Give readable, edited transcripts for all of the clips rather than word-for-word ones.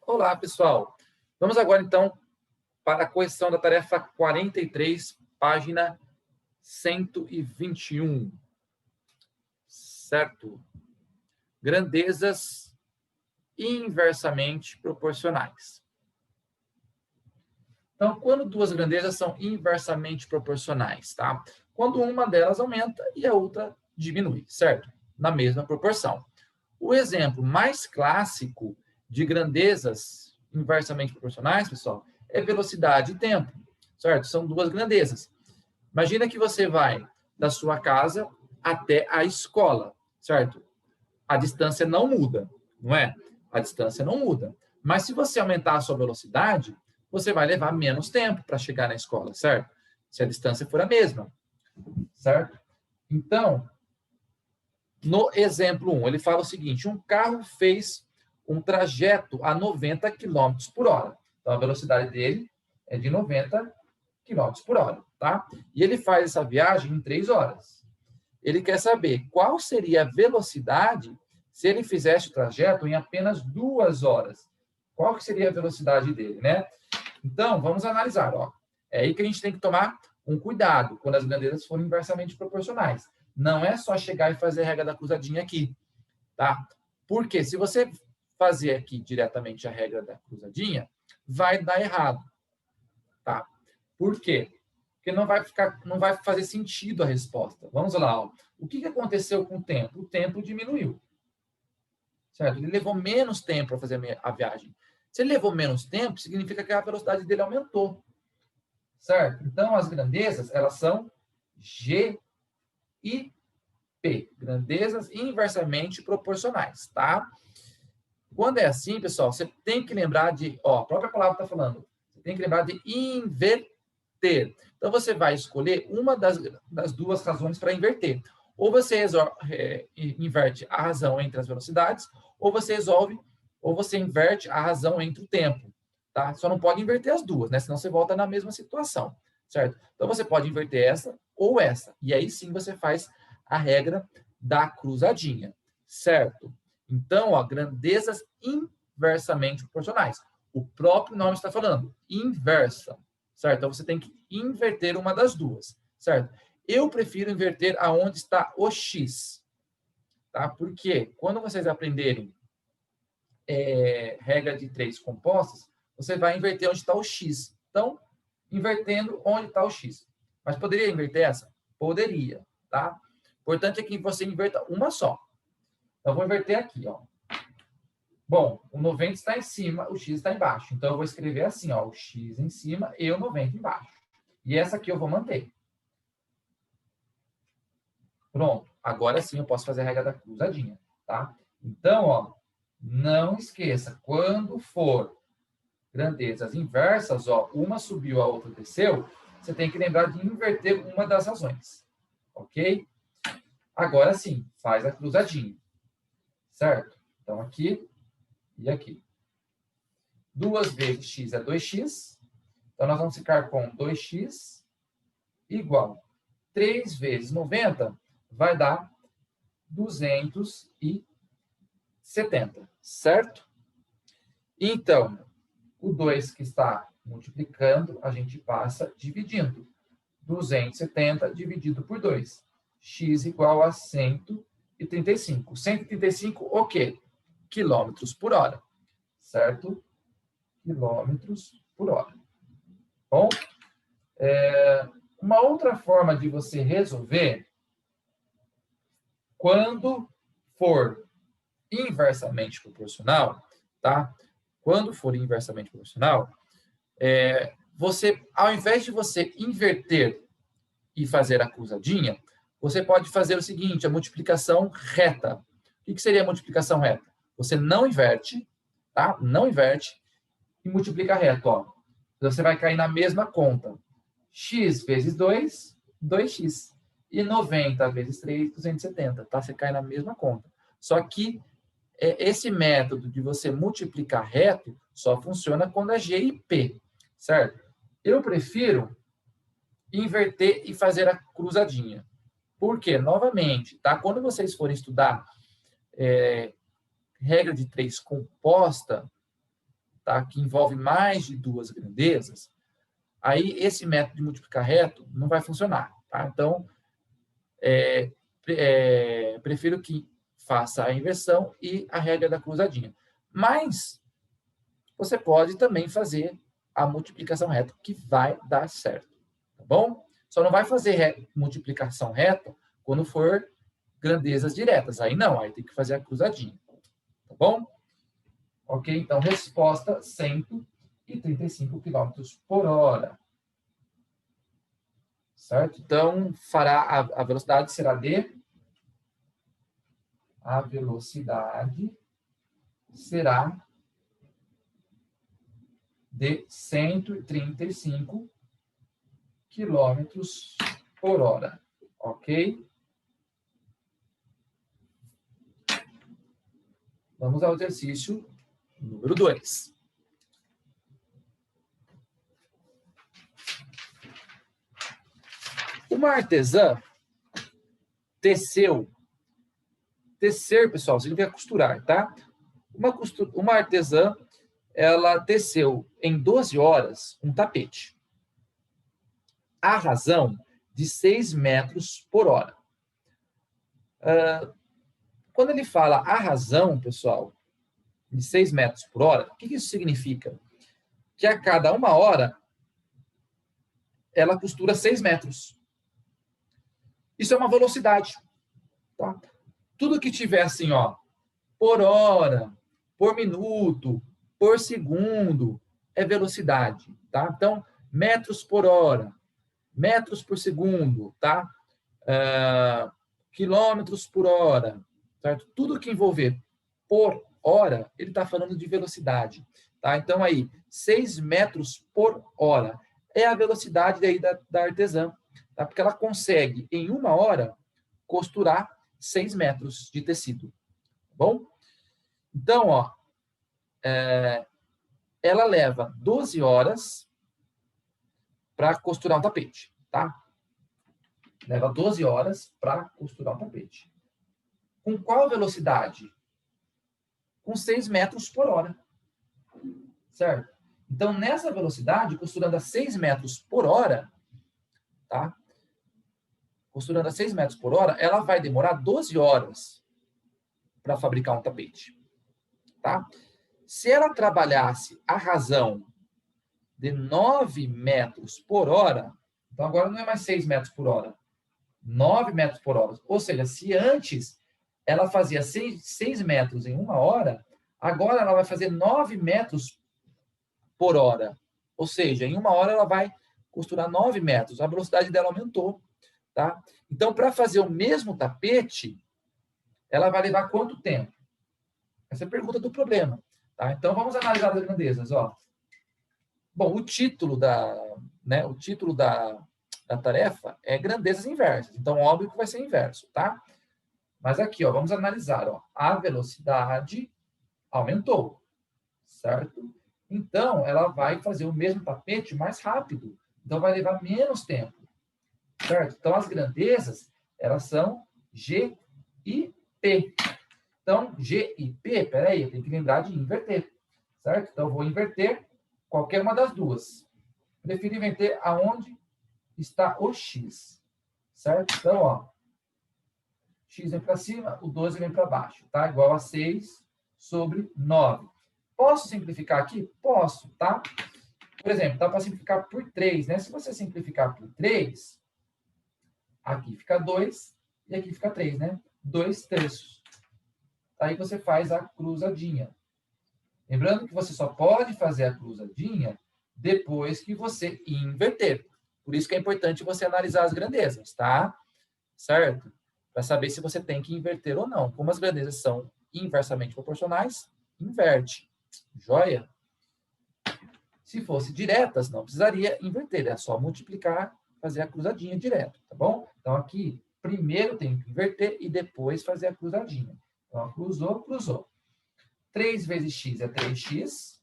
Olá, pessoal. Vamos agora, então, para a correção da tarefa 43, página 121. Certo? Grandezas inversamente proporcionais. Então, quando duas grandezas são inversamente proporcionais, tá? Quando uma delas aumenta e a outra diminui, certo? Na mesma proporção. O exemplo mais clássico de grandezas inversamente proporcionais, pessoal, é velocidade e tempo, certo? São duas grandezas. Imagina que você vai da sua casa até a escola, certo? A distância não muda, não é? A distância não muda. Mas se você aumentar a sua velocidade, você vai levar menos tempo para chegar na escola, certo? Se a distância for a mesma, certo? Então, no exemplo 1, ele fala o seguinte: um carro fez um trajeto a 90 km por hora. Então, a velocidade dele é de 90 km por hora, tá? E ele faz essa viagem em 3 horas. Ele quer saber qual seria a velocidade se ele fizesse o trajeto em apenas 2 horas. Qual que seria a velocidade dele, né? Então, vamos analisar, ó. É aí que a gente tem que tomar um cuidado quando as grandezas forem inversamente proporcionais. Não é só chegar e fazer a regra da cruzadinha aqui, tá? Porque se você fazer aqui diretamente a regra da cruzadinha, vai dar errado, tá? Por quê? Porque não vai fazer sentido a resposta. Vamos lá, ó. O que aconteceu com o tempo? O tempo diminuiu, certo? Ele levou menos tempo para fazer a viagem. Se ele levou menos tempo, significa que a velocidade dele aumentou, certo? Então, as grandezas, elas são G e P, grandezas inversamente proporcionais, tá? Quando é assim, pessoal, você tem que lembrar de, ó, a própria palavra está falando, você tem que lembrar de inverter. Então, você vai escolher uma das duas razões para inverter. Ou você inverte a razão entre as velocidades, ou você inverte a razão entre o tempo, tá? Só não pode inverter as duas, né? Senão você volta na mesma situação, certo? Então, você pode inverter essa ou essa. E aí sim você faz a regra da cruzadinha, certo? Então, ó, grandezas inversamente proporcionais. O próprio nome está falando, inversa, certo? Então, você tem que inverter uma das duas, certo? Eu prefiro inverter aonde está o x, tá? Porque quando vocês aprenderem regra de três compostas, você vai inverter onde está o x. Então, invertendo onde está o x. Mas poderia inverter essa? Poderia, tá? O importante é que você inverta uma só. Então, vou inverter aqui, ó. Bom, o 90 está em cima, o x está embaixo. Então, eu vou escrever assim, ó, o x em cima e o 90 embaixo. E essa aqui eu vou manter. Pronto. Agora sim eu posso fazer a regra da cruzadinha, tá? Então, ó, não esqueça, quando for grandezas inversas, ó, uma subiu, a outra desceu, você tem que lembrar de inverter uma das razões, ok? Agora sim, faz a cruzadinha, certo? Então, aqui e aqui. 2 vezes x é 2x, então nós vamos ficar com 2x igual 3 vezes 90 vai dar 270, certo? Então, o 2 que está multiplicando, a gente passa dividindo. 270 dividido por 2. X igual a 135. 135 o quê? Quilômetros por hora, certo? Quilômetros por hora. Bom, uma outra forma de você resolver, quando for inversamente proporcional, tá? Quando for inversamente proporcional, você, ao invés de você inverter e fazer a cruzadinha, você pode fazer o seguinte, a multiplicação reta. O que seria a multiplicação reta? Você não inverte, tá? Não inverte e multiplica reto, ó. Você vai cair na mesma conta. X vezes 2, 2x. E 90 vezes 3, 270, tá? Você cai na mesma conta. Só que esse método de você multiplicar reto só funciona quando é G e P, certo? Eu prefiro inverter e fazer a cruzadinha. Por quê? Novamente, tá? Quando vocês forem estudar regra de três composta, tá? Que envolve mais de duas grandezas, aí esse método de multiplicar reto não vai funcionar, tá? Então, prefiro que faça a inversão e a regra da cruzadinha. Mas você pode também fazer a multiplicação reta, que vai dar certo, tá bom? Só não vai fazer multiplicação reta quando for grandezas diretas. Aí não, aí tem que fazer a cruzadinha, tá bom? Ok, então resposta 135 km por hora. Certo? Então, a velocidade será de... A velocidade será de 135 km por hora. Ok? Vamos ao exercício número 2. Uma artesã tecer, pessoal, significa costurar, tá? Uma artesã, ela teceu em 12 horas um tapete. A razão de 6 metros por hora. Quando ele fala a razão, pessoal, de 6 metros por hora, o que isso significa? Que a cada 1 hora, ela costura 6 metros. Isso é uma velocidade. Tá? Tudo que tiver assim, ó, por hora, por minuto, por segundo, é velocidade. Tá? Então, metros por hora, metros por segundo, tá? Quilômetros por hora, certo? Tudo que envolver por hora, ele está falando de velocidade, tá? Então, aí, 6 metros por hora é a velocidade daí da artesã, tá? Porque ela consegue, em 1 hora, costurar 6 metros de tecido, tá bom? Então, ó, ela leva 12 horas para costurar um tapete, tá? Leva 12 horas para costurar um tapete. Com qual velocidade? Com 6 metros por hora. Certo? Então, nessa velocidade, costurando a 6 metros por hora, tá? Costurando a 6 metros por hora, ela vai demorar 12 horas para fabricar um tapete. Tá? Se ela trabalhasse a razão de 9 metros por hora, então agora não é mais 6 metros por hora, 9 metros por hora. Ou seja, se antes ela fazia 6 metros em 1 hora, agora ela vai fazer 9 metros por hora. Ou seja, em 1 hora ela vai costurar 9 metros. A velocidade dela aumentou. Tá? Então, para fazer o mesmo tapete, ela vai levar quanto tempo? Essa é a pergunta do problema. Tá? Então, vamos analisar as grandezas. Ó. Bom, o título da tarefa é grandezas inversas. Então, óbvio que vai ser inverso. Tá? Mas aqui, ó, vamos analisar. Ó. A velocidade aumentou. Certo? Então, ela vai fazer o mesmo tapete mais rápido. Então, vai levar menos tempo. Certo? Então, as grandezas, elas são G e P. Então, G e P, peraí, eu tenho que lembrar de inverter. Certo? Então, eu vou inverter qualquer uma das duas. Prefiro inverter aonde está o X. Certo? Então, ó, X vem para cima, o 12 vem para baixo. Tá? Igual a 6 sobre 9. Posso simplificar aqui? Posso, tá? Por exemplo, dá para simplificar por 3, né? Se você simplificar por 3, aqui fica 2 e aqui fica 3, né? 2/3. Aí você faz a cruzadinha. Lembrando que você só pode fazer a cruzadinha depois que você inverter. Por isso que é importante você analisar as grandezas, tá? Certo? Para saber se você tem que inverter ou não. Como as grandezas são inversamente proporcionais, inverte. Joia? Se fosse diretas, não precisaria inverter. É só multiplicar, fazer a cruzadinha direto, tá bom? Então, aqui, primeiro tem que inverter e depois fazer a cruzadinha. Então, cruzou, cruzou. 3 vezes x é 3x.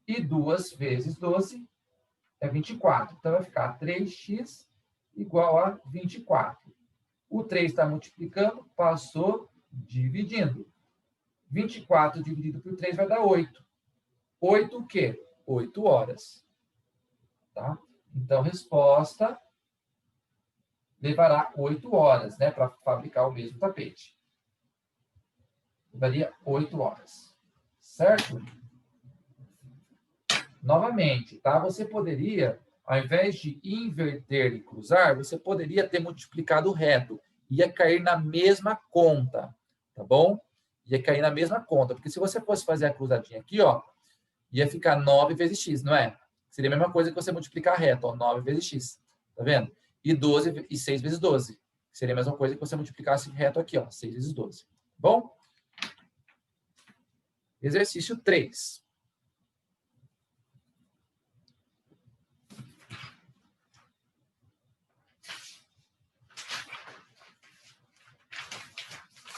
E 2 vezes 12 é 24. Então, vai ficar 3x igual a 24. O 3 está multiplicando, passou dividindo. 24 dividido por 3 vai dar 8. 8 o quê? 8 horas. Tá? Então, resposta levará 8 horas, né, para fabricar o mesmo tapete. Levaria 8 horas. Certo? Novamente, tá? Você poderia, ao invés de inverter e cruzar, você poderia ter multiplicado reto. Ia cair na mesma conta, tá bom? Ia cair na mesma conta, porque se você fosse fazer a cruzadinha aqui, ó, ia ficar 9 vezes x, não é? Seria a mesma coisa que você multiplicar reto, ó, 9 vezes x, tá vendo? E 12 e 6 vezes 12. Seria a mesma coisa que você multiplicasse reto aqui, ó, 6 vezes 12. Bom? Exercício 3.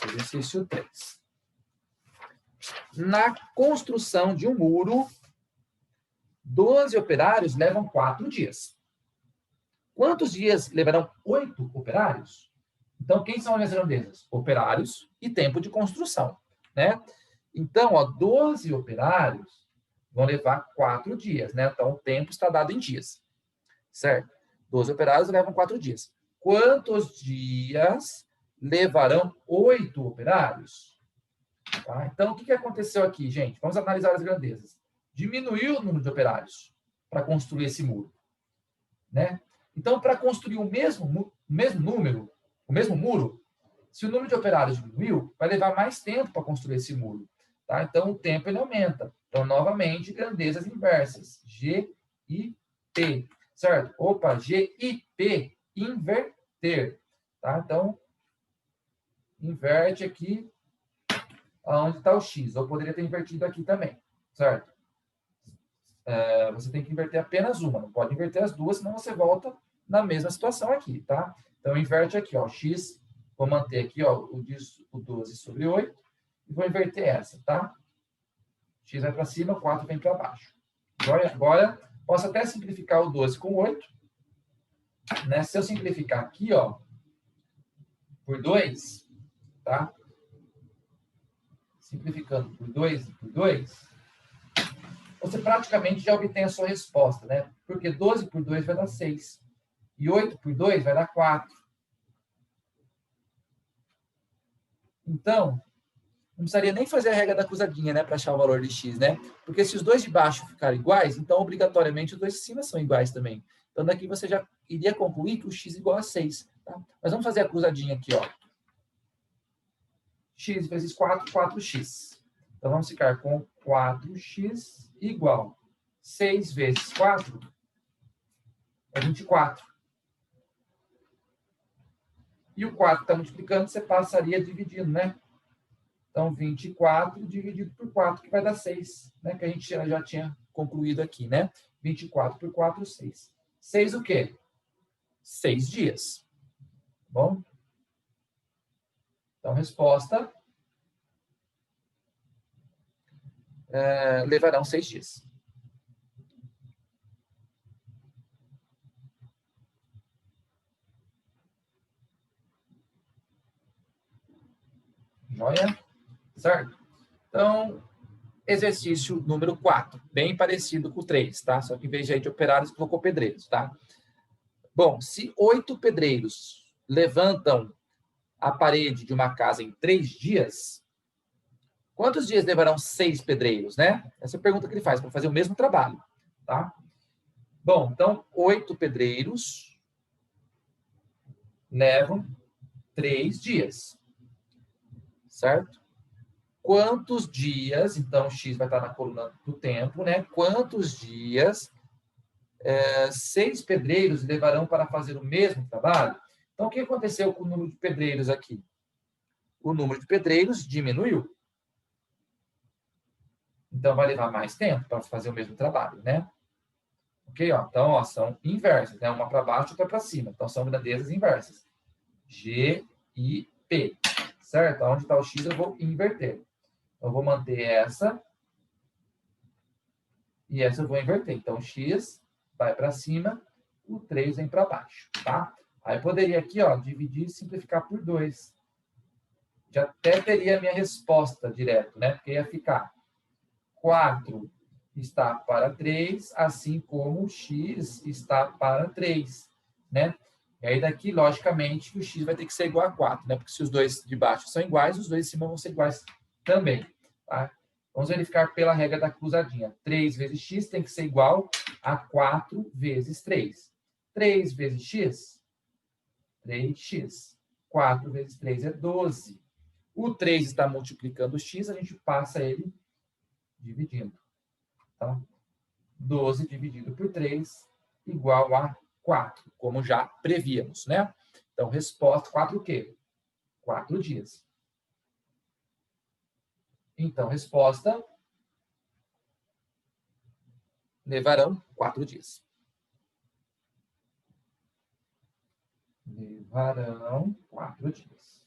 Exercício 3. Na construção de um muro, 12 operários levam 4 dias. Quantos dias levarão 8 operários? Então, quem são as grandezas? Operários e tempo de construção, né? Então, ó, 12 operários vão levar 4 dias, né? Então, o tempo está dado em dias, certo? 12 operários levam 4 dias. Quantos dias levarão 8 operários? Tá? Então, o que aconteceu aqui, gente? Vamos analisar as grandezas. Diminuiu o número de operários para construir esse muro, né? Então, para construir o mesmo número, o mesmo muro, se o número de operários diminuiu, vai levar mais tempo para construir esse muro. Tá? Então, o tempo ele aumenta. Então, novamente, grandezas inversas. G e P. Certo? Opa, G e P, inverter. Tá? Então, inverte aqui onde está o X. Ou poderia ter invertido aqui também. Certo? Você tem que inverter apenas uma. Não pode inverter as duas, senão você volta na mesma situação aqui. Tá? Então, inverte aqui. Ó, X, vou manter aqui ó, o 12 sobre 8. E vou inverter essa, tá? X vai para cima, 4 vem para baixo. Agora, posso até simplificar o 12 com 8. Né? Se eu simplificar aqui, ó, por 2, tá? Simplificando por 2 e por 2, você praticamente já obtém a sua resposta, né? Porque 12 por 2 vai dar 6. E 8 por 2 vai dar 4. Então, não precisaria nem fazer a regra da cruzadinha, né, para achar o valor de x, né? Porque se os dois de baixo ficarem iguais, então obrigatoriamente os dois de cima são iguais também. Então daqui você já iria concluir que o x é igual a 6. Tá? Mas vamos fazer a cruzadinha aqui, ó. X vezes 4, 4x. Então vamos ficar com 4x igual 6 vezes 4 é 24. E o 4 está multiplicando, você passaria dividindo, né? Então, 24 dividido por 4, que vai dar 6, né? Que a gente já tinha concluído aqui, né? 24 por 4, 6. 6 o quê? 6 dias. Bom? Então, resposta levarão 6 dias. Joia? Certo? Então, exercício número 4, bem parecido com o 3, tá? Só que em vez de operários, colocou pedreiros, tá? Bom, se 8 pedreiros levantam a parede de uma casa em 3 dias, quantos dias levarão 6 pedreiros, né? Essa é a pergunta que ele faz, para fazer o mesmo trabalho, tá? Bom, então, 8 pedreiros levam 3 dias, certo? Quantos dias, então, X vai estar na coluna do tempo, né? Quantos dias 6 pedreiros levarão para fazer o mesmo trabalho? Então, o que aconteceu com o número de pedreiros aqui? O número de pedreiros diminuiu. Então, vai levar mais tempo para fazer o mesmo trabalho, né? Ok? Ó, então, ó, são inversas, né? Uma para baixo, outra para cima. Então, são grandezas inversas. G e P. Certo? Onde está o X, eu vou inverter. Eu vou manter essa. E essa eu vou inverter. Então, X vai para cima, o 3 vem para baixo, tá? Aí, poderia aqui, ó, dividir e simplificar por 2. já até teria a minha resposta direto, né? Porque ia ficar 4 está para 3, assim como o x está para 3, né? E aí daqui, logicamente, o x vai ter que ser igual a 4, né? Porque se os dois de baixo são iguais, os dois de cima vão ser iguais também, tá? Vamos verificar pela regra da cruzadinha. 3 vezes x tem que ser igual a 4 vezes 3. 3 vezes x, 3x. 4 vezes 3 é 12. O 3 está multiplicando o x, a gente passa ele dividindo. Então, 12 dividido por 3 igual a 4, como já prevíamos, né? Então, resposta, 4 o quê? 4 dias. Então, resposta, levarão 4 dias. Levarão 4 dias.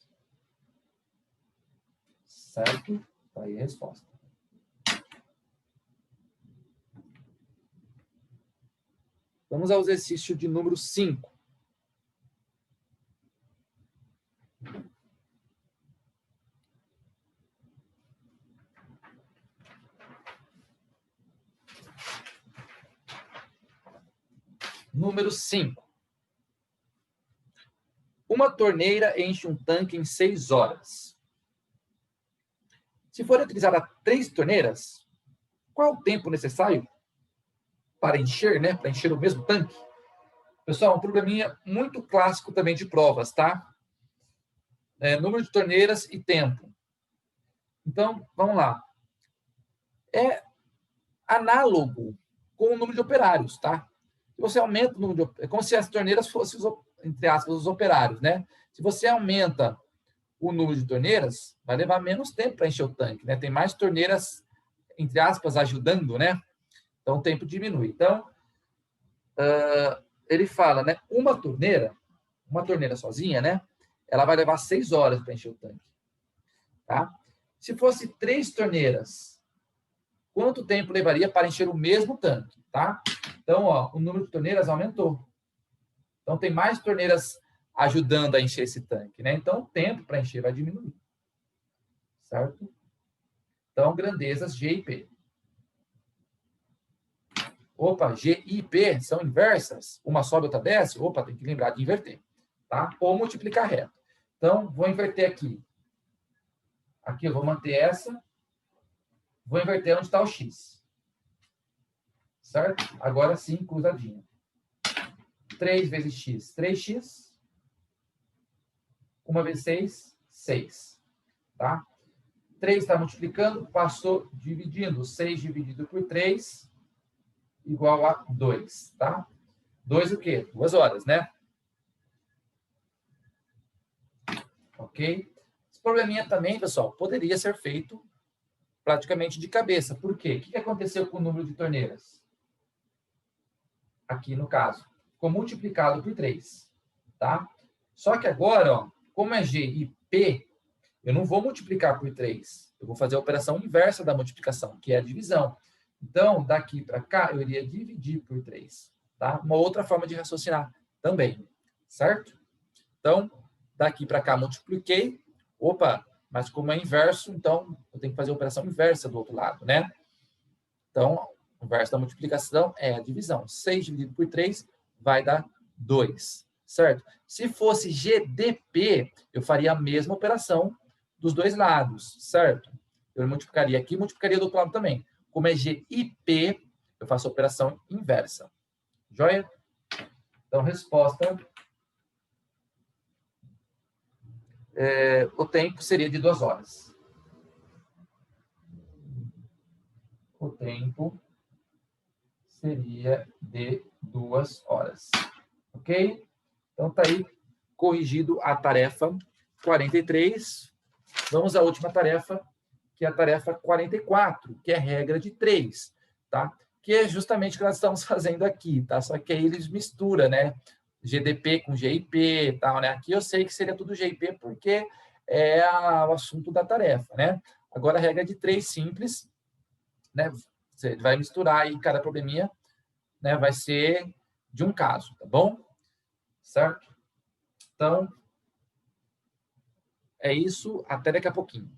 Certo? Tá aí a resposta. Vamos ao exercício de número 5. Número 5. Uma torneira enche um tanque em 6 horas. Se forem utilizadas 3 torneiras, qual o tempo necessário para encher, né? Para encher o mesmo tanque? Pessoal, um probleminha muito clássico também de provas, tá? Número de torneiras e tempo. Então, vamos lá. É análogo com o número de operários, tá? Se você aumenta o número de... É como se as torneiras fossem, entre aspas, os operários, né? Se você aumenta o número de torneiras, vai levar menos tempo para encher o tanque, né? Tem mais torneiras, entre aspas, ajudando, né? Então, o tempo diminui. Então, ele fala, né? Uma torneira sozinha, né? Ela vai levar 6 horas para encher o tanque, tá? Se fosse 3 torneiras, quanto tempo levaria para encher o mesmo tanque, tá? Então, ó, o número de torneiras aumentou. Então, tem mais torneiras ajudando a encher esse tanque, né? Então, o tempo para encher vai diminuir. Certo? Então, grandezas G e P. Opa, G e P são inversas. Uma sobe, outra desce. Opa, tem que lembrar de inverter. Tá? Ou multiplicar reto. Então, vou inverter aqui. Aqui eu vou manter essa. Vou inverter onde está o X. Certo? Agora sim, cruzadinha. 3 vezes X, 3x. 1 vezes 6, 6. Tá? 3 está multiplicando, passou dividindo. 6 dividido por 3 igual a 2, tá? 2 o quê? 2 horas, né? Ok? Esse probleminha também, pessoal, poderia ser feito praticamente de cabeça. Por quê? O que aconteceu com o número de torneiras? Aqui no caso. Ficou multiplicado por 3, tá? Só que agora, ó, como é G e P, eu não vou multiplicar por 3. Eu vou fazer a operação inversa da multiplicação, que é a divisão. Então, daqui para cá, eu iria dividir por 3. Tá? Uma outra forma de raciocinar também. Certo? Então, daqui para cá, multipliquei. Opa, mas como é inverso, então eu tenho que fazer a operação inversa do outro lado, né? Então, o inverso da multiplicação é a divisão. 6 dividido por 3 vai dar 2. Certo? Se fosse GDP, eu faria a mesma operação dos dois lados, certo? Eu multiplicaria aqui, multiplicaria do outro lado também. Como é GIP, eu faço a operação inversa. Joia? Então, resposta. O tempo seria de 2 horas. O tempo seria de 2 horas. Ok? Então, está aí corrigido a tarefa 43. Vamos à última tarefa, que é a tarefa 44, que é a regra de 3, tá? Que é justamente o que nós estamos fazendo aqui, tá? Só que aí eles misturam, né? GDP com GIP e tal, né? Aqui eu sei que seria tudo GIP porque é o assunto da tarefa, né? Agora, a regra de 3 simples, né? Você vai misturar aí cada probleminha, né? Vai ser de um caso, tá bom? Certo? Então, É isso, até daqui a pouquinho.